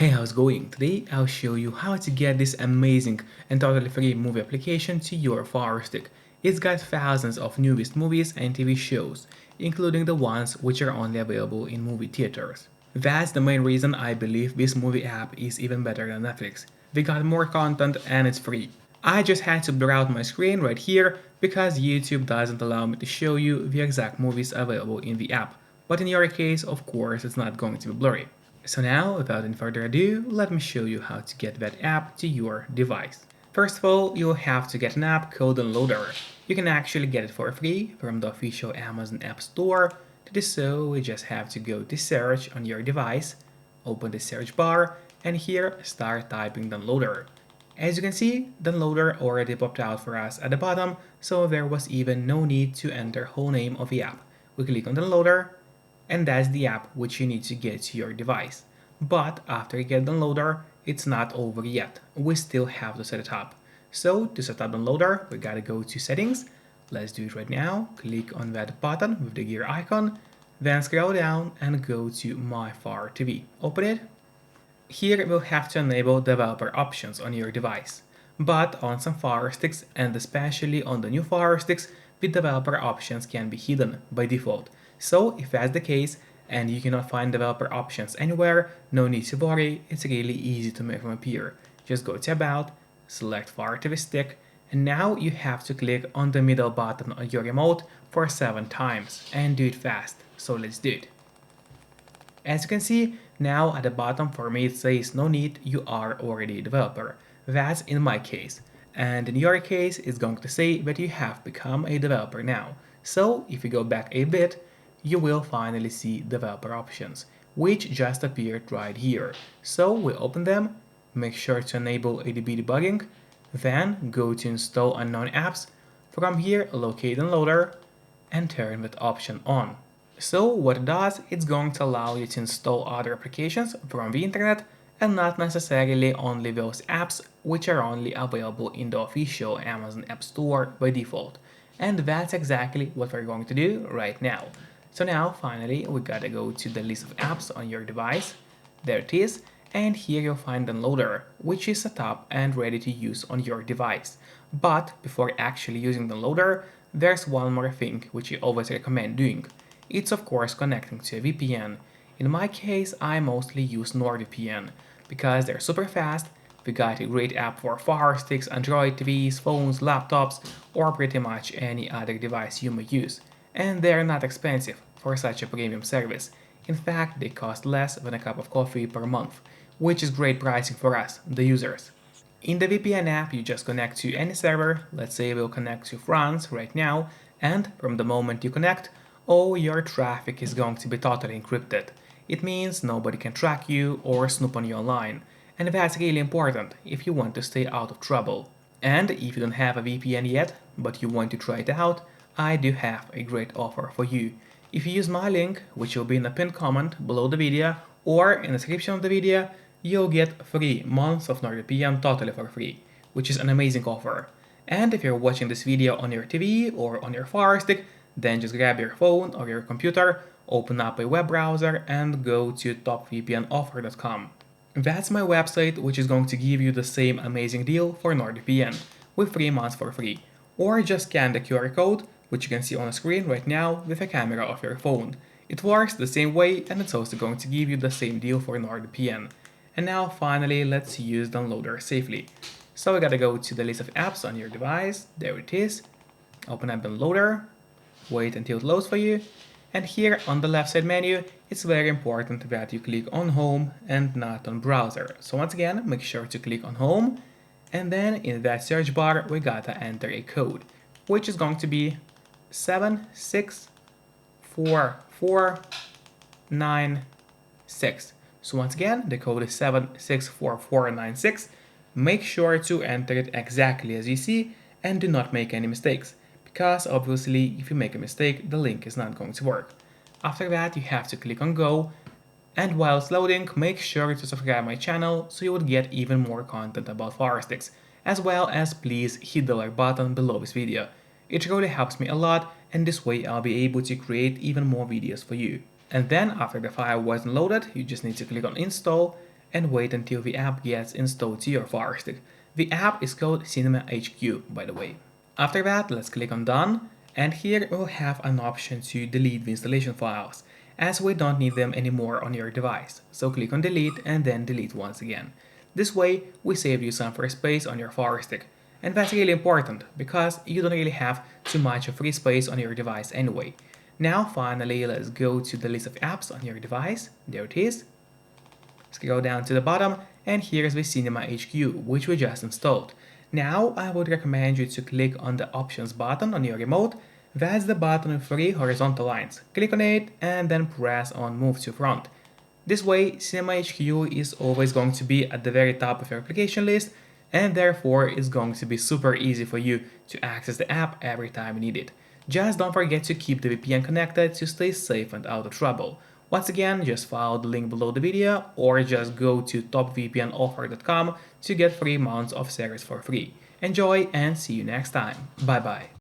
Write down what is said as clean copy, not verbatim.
Hey, how's it going? Today I'll show you how to get this amazing and totally free movie application to your Firestick. It's got thousands of newest movies and TV shows, including the ones which are only available in movie theaters. That's the main reason I believe this movie app is even better than Netflix. We got more content and it's free. I just had to blur out my screen right here because YouTube doesn't allow me to show you the exact movies available in the app. But in your case, of course, it's not going to be blurry. So now, without any further ado, let me show you how to get that app to your device. First of all, you'll have to get an app called Downloader. You can actually get it for free from the official Amazon App Store. To do so, you just have to go to search on your device, open the search bar, and here start typing Downloader. As you can see, Downloader already popped out for us at the bottom, so there was even no need to enter whole name of the app. We click on Downloader, and that's the app which you need to get to your device. But after you get Downloader, it's not over yet. We still have to set it up. So to set up Downloader, we gotta go to Settings. Let's do it right now. Click on that button with the gear icon, then scroll down and go to My Fire TV. Open it. Here we'll have to enable developer options on your device. But on some Fire Sticks, and especially on the new Fire Sticks, the developer options can be hidden by default. So if that's the case, and you cannot find developer options anywhere, no need to worry, it's really easy to make them appear. Just go to About, select Fire TV Stick, and now you have to click on the middle button on your remote for 7 times, and do it fast. So let's do it. As you can see, now at the bottom for me it says no need, you are already a developer. That's in my case. And in your case, it's going to say that you have become a developer now. So if you go back a bit, you will finally see developer options, which just appeared right here. So we open them, make sure to enable ADB debugging, then go to install unknown apps. From here, locate Downloader and turn that option on. So what it does, it's going to allow you to install other applications from the internet and not necessarily only those apps which are only available in the official Amazon App Store by default. And that's exactly what we're going to do right now. So now finally we gotta go to the list of apps on your device. There it is, and here you'll find Downloader, which is set up and ready to use on your device. But before actually using Downloader, there's one more thing which I always recommend doing. It's of course connecting to a VPN. In my case, I mostly use NordVPN because they're super fast. We got a great app for Fire Sticks, Android TVs, phones, laptops, or pretty much any other device you may use. And they're not expensive for such a premium service. In fact, they cost less than a cup of coffee per month, which is great pricing for us, the users. In the VPN app, you just connect to any server. Let's say we'll connect to France right now, and from the moment you connect, all your traffic is going to be totally encrypted. It means nobody can track you or snoop on you online, and that's really important if you want to stay out of trouble. And if you don't have a VPN yet, but you want to try it out, I do have a great offer for you. If you use my link, which will be in the pinned comment below the video or in the description of the video, you'll get 3 months of NordVPN totally for free, which is an amazing offer. And if you're watching this video on your TV or on your Fire Stick, then just grab your phone or your computer, open up a web browser and go to topvpnoffer.com. That's my website, which is going to give you the same amazing deal for NordVPN with 3 months for free. Or just scan the QR code, which you can see on the screen right now with a camera of your phone. It works the same way and it's also going to give you the same deal for NordVPN. And now finally, let's use Downloader safely. So we gotta go to the list of apps on your device, there it is. Open up Downloader, wait until it loads for you. And here on the left side menu, it's very important that you click on Home and not on Browser. So once again, make sure to click on Home. And then in that search bar, we gotta enter a code, which is going to be 7644496. So once again, the code is 764496. Make sure to enter it exactly as you see and do not make any mistakes, because obviously if you make a mistake, the link is not going to work. After that, you have to click on Go, and while it's loading, make sure to subscribe my channel so you would get even more content about Fire Sticks, as well as please hit the like button below this video. It really helps me a lot, and this way I'll be able to create even more videos for you. And then after the file wasn't loaded, you just need to click on Install, and wait until the app gets installed to your Firestick. The app is called Cinema HQ, by the way. After that, let's click on Done, and here we'll have an option to delete the installation files, as we don't need them anymore on your device. So click on Delete and then delete once again. This way, we save you some free space on your Firestick. And that's really important, because you don't really have too much of free space on your device anyway. Now finally, let's go to the list of apps on your device. There it is. Scroll down to the bottom, and here's the Cinema HQ, which we just installed. Now I would recommend you to click on the Options button on your remote. That's the button with 3 horizontal lines. Click on it and then press on Move to Front. This way, Cinema HQ is always going to be at the very top of your application list, and therefore it's going to be super easy for you to access the app every time you need it. Just don't forget to keep the VPN connected to stay safe and out of trouble. Once again, just follow the link below the video or just go to topvpnoffer.com to get 3 months of service for free. Enjoy and see you next time. Bye bye.